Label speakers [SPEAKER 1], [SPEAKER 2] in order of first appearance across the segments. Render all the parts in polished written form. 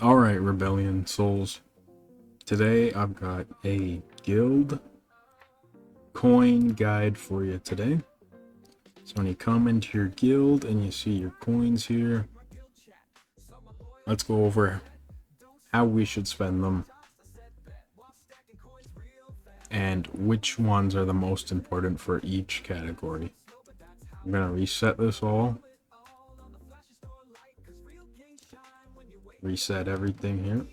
[SPEAKER 1] Alright, Rebellion Souls. Today I've got a guild coin guide for you today. So when you come into your guild and you see your coins here, let's go over how we should spend them and which ones are the most important for each category. I'm going to reset this all. Reset everything here.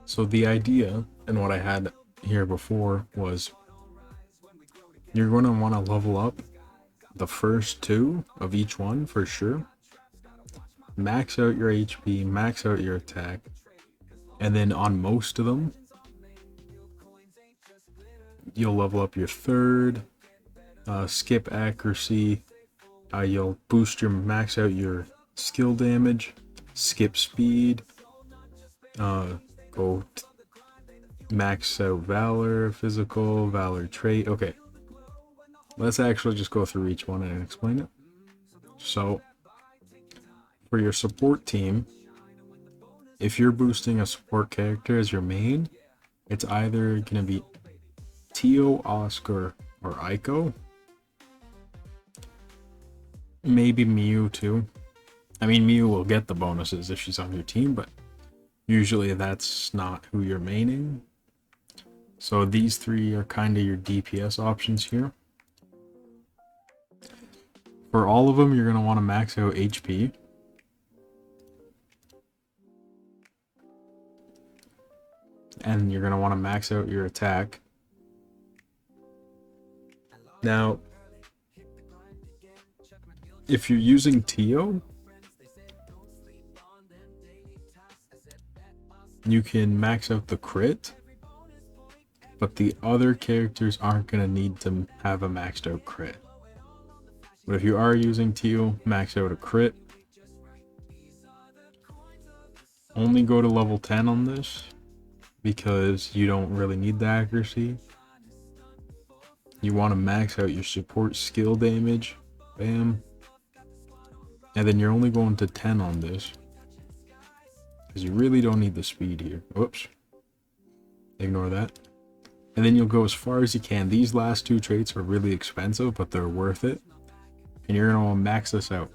[SPEAKER 1] So the idea and what I had here before was you're going to want to level up the first two of each one for sure. Max out your HP, max out your attack, and then on most of them, you'll level up your third, skip accuracy, you'll boost your max out your skill damage, skip speed, go max out Valor, physical, Valor trait. Okay, let's actually just go through each one and explain it. So, for your support team, if you're boosting a support character as your main, it's either going to be Tio, Oscar, or Aiko. Maybe Miu too. I mean, Miu will get the bonuses if she's on your team, but usually that's not who you're maining. So these three are kind of your DPS options here. For all of them, you're going to want to max out HP. And you're going to want to max out your attack. Now, if you're using Tio, you can max out the crit, but the other characters aren't going to need to have a maxed out crit. But if you are using Tio, max out a crit. Only go to level 10 on this because you don't really need the accuracy. You want to max out your support skill damage. Bam. And then you're only going to 10 on this because you really don't need the speed here. Whoops. Ignore that. And then you'll go as far as you can. These last two traits are really expensive, but they're worth it. And you're going to max this out.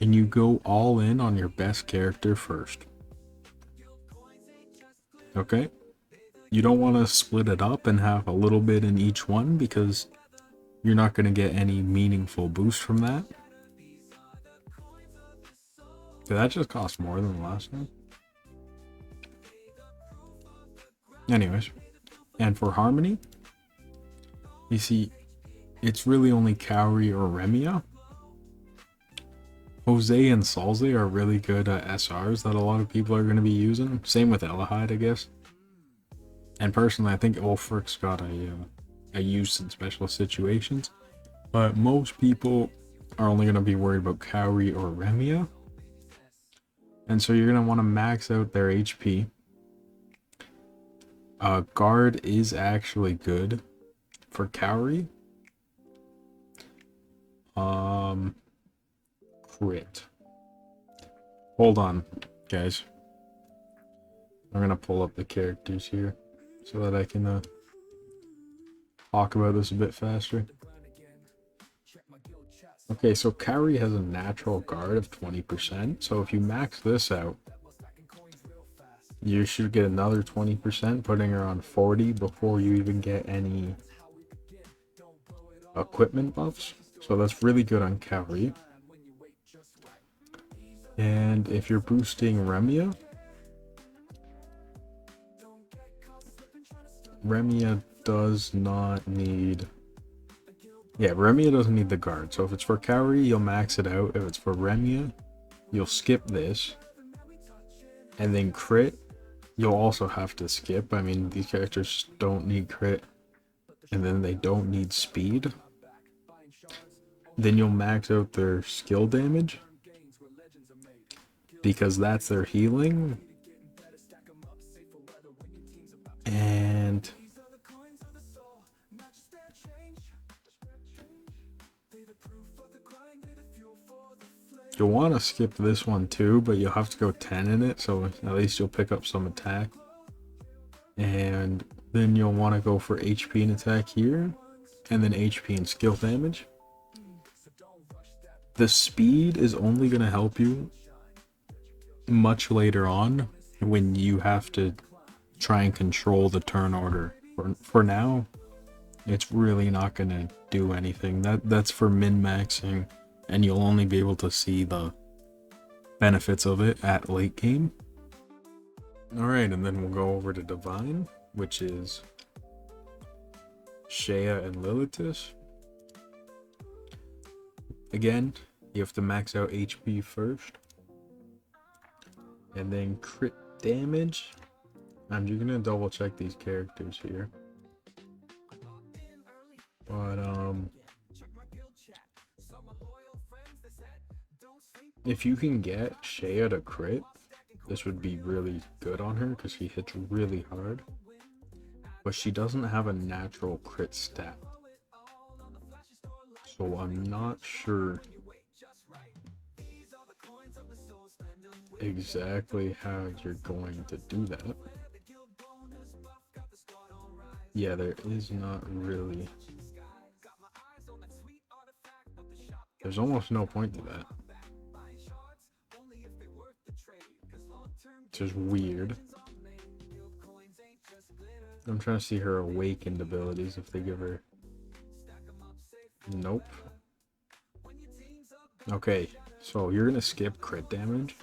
[SPEAKER 1] And you go all in on your best character first. Okay? You don't want to split it up and have a little bit in each one because you're not going to get any meaningful boost from that. Did that just cost more than the last one? Anyways. And for Harmony, you see, it's really only Kaori or Remia. Jose and Salze are really good SRs that a lot of people are going to be using. Same with Elahide, I guess. And personally, I think Ulfric's got a use in special situations. But most people are only going to be worried about Kaori or Remia. And so you're going to want to max out their HP. Guard is actually good for Kaori. Crit. Hold on, guys. I'm gonna pull up the characters here so that I can talk about this a bit faster. Okay, so Kaori has a natural guard of 20%. So if you max this out, you should get another 20%, putting her on 40 before you even get any equipment buffs. So that's really good on Kaori. And if you're boosting Remia does not need... Yeah, Remia doesn't need the guard. So if it's for Kaori, you'll max it out. If it's for Remia, you'll skip this. And then crit, you'll also have to skip. I mean, these characters don't need crit. And then they don't need speed. Then you'll max out their skill damage, because that's their healing. And You'll want to skip this one too, but you'll have to go 10 in it, so at least you'll pick up some attack. And then you'll want to go for HP and attack here, and then HP and skill damage. The speed is only going to help you much later on when you have to try and control the turn order. For now, it's really not going to do anything. That's for min-maxing, and you'll only be able to see the benefits of it at late game. Alright, and then we'll go over to Divine, which is Shea and Lilithis. Again, you have to max out HP first. And then crit damage. I'm just gonna double check these characters here. But if you can get Shea to crit, this would be really good on her because she hits really hard. But she doesn't have a natural crit stat. So I'm not sure exactly how you're going to do that. Yeah, there is not really. There's almost no point to that. It's just weird. I'm trying to see her awakened abilities if they give her. Nope. Okay, so you're gonna skip crit damage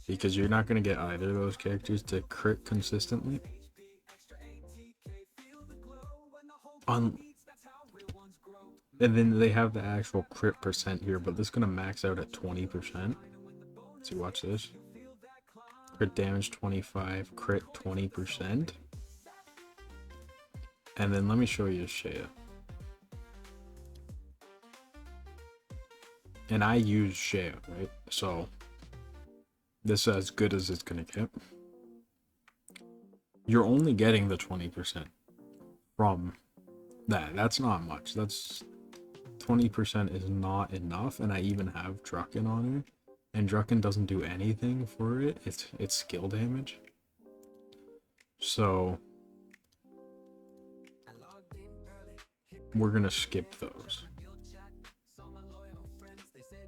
[SPEAKER 1] because you're not gonna get either of those characters to crit consistently. And then they have the actual crit percent here, but this is gonna max out at 20%. So watch this. Crit damage 25, crit 20%. And then let me show you Shea. And I use Shea, right? So this is as good as it's gonna get. You're only getting the 20% from that. That's not much. That's 20% is not enough, and I even have Drucken on her. And Drucken doesn't do anything for it. It's skill damage. So we're gonna skip those.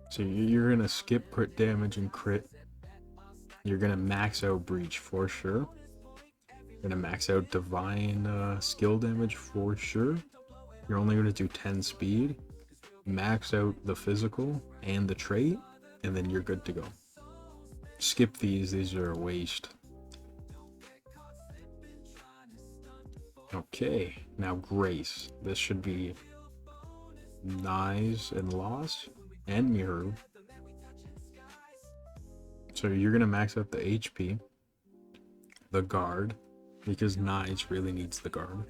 [SPEAKER 1] So you're gonna skip crit damage and crit. You're gonna max out breach for sure. You're gonna max out divine skill damage for sure. You're only gonna do 10 speed. Max out the physical and the trait, and then you're good to go. Skip these are a waste. Okay, now Grace. This should be Nyes and Loss and Miru. So you're gonna max out the HP, the guard, because Nyes really needs the guard.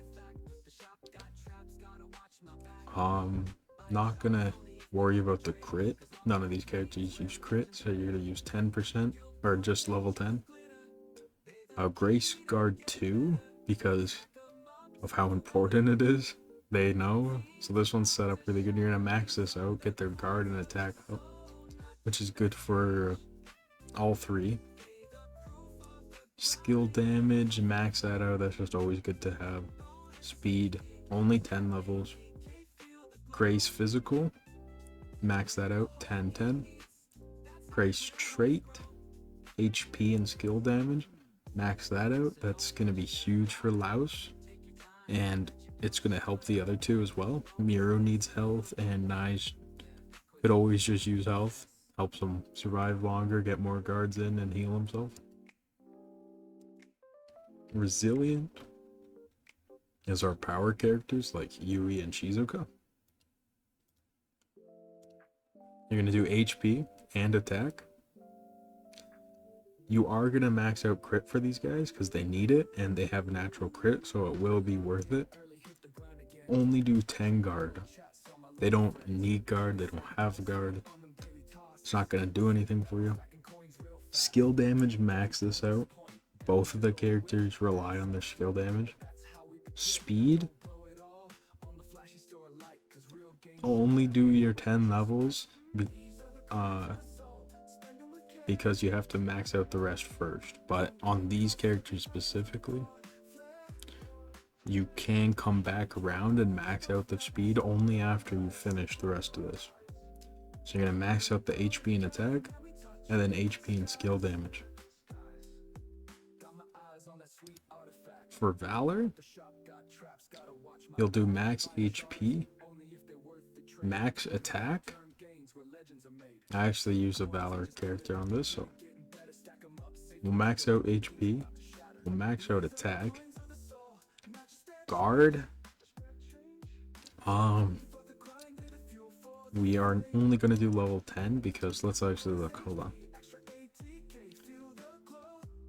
[SPEAKER 1] Not gonna worry about the crit. None of these characters use crit, so you're gonna use 10% or just level 10. Grace guard 2 because of how important it is. They know. So this one's set up really good. You're gonna max this out, get their guard and attack up, which is good for all three. Skill damage, max that out. That's just always good to have. Speed, only 10 levels. Grace physical, max that out, 10. Grace trait, HP and skill damage, max that out. That's gonna be huge for Laos, and it's gonna help the other two as well. Miro needs health, and Nyes could always just use health. Helps him survive longer, get more guards in, and heal himself. Resilient is our power characters like Yui and Shizuka. You're gonna do HP and attack. You are gonna max out crit for these guys because they need it and they have natural crit, so it will be worth it. Only do 10 guard. They don't need guard, they don't have guard. It's not gonna do anything for you. Skill damage, max this out. Both of the characters rely on their skill damage. Speed, only do your 10 levels because you have to max out the rest first. But on these characters specifically, you can come back around and max out the speed only after you finish the rest of this. So you're gonna max out the HP and attack, and then HP and skill damage. For Valor, you'll do max HP, max attack. I actually use a Valor character on this, so we'll max out HP, we'll max out attack, guard. We are only going to do level 10 because let's actually look. Hold on.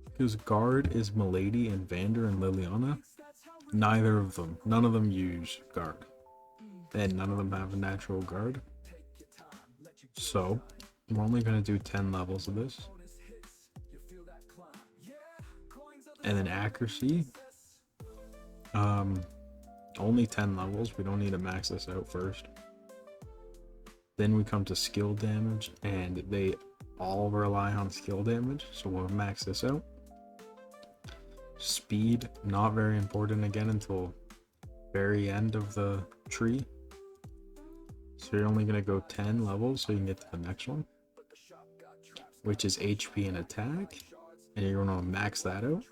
[SPEAKER 1] Because guard is Milady and Vander and Liliana. Neither of them, none of them use guard, and none of them have a natural guard. So we're only going to do 10 levels of this. And then accuracy, only 10 levels. We don't need to max this out first. Then we come to skill damage, and they all rely on skill damage, so we'll max this out. Speed, not very important again until very end of the tree. So you're only going to go 10 levels so you can get to the next one, which is HP and attack, and you're going to max that out.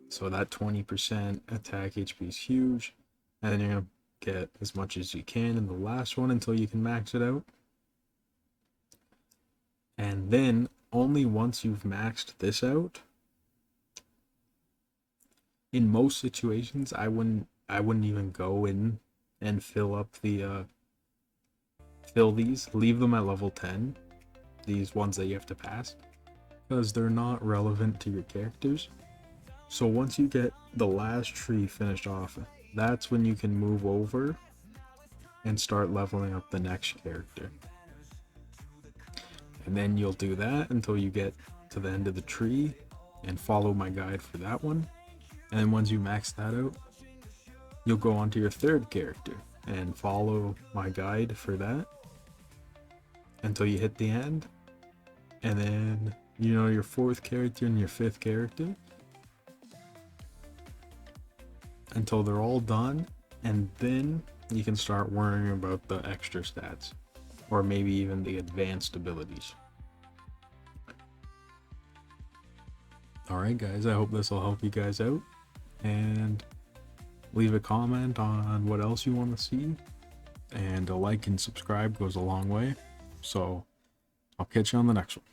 [SPEAKER 1] So that 20% attack HP is huge, and then you're going to get as much as you can in the last one until you can max it out. And then only once you've maxed this out, in most situations I wouldn't even go in and fill up the fill these, leave them at level 10, these ones that you have to pass, because they're not relevant to your characters. So once you get the last tree finished off, that's when you can move over and start leveling up the next character. And then you'll do that until you get to the end of the tree and follow my guide for that one. And then once you max that out, you'll go on to your third character and follow my guide for that until you hit the end. And then, you know, your fourth character and your fifth character until they're all done, and then you can start worrying about the extra stats or maybe even the advanced abilities. Alright guys, I hope this will help you guys out, and leave a comment on what else you want to see, and a like and subscribe goes a long way. So I'll catch you on the next one.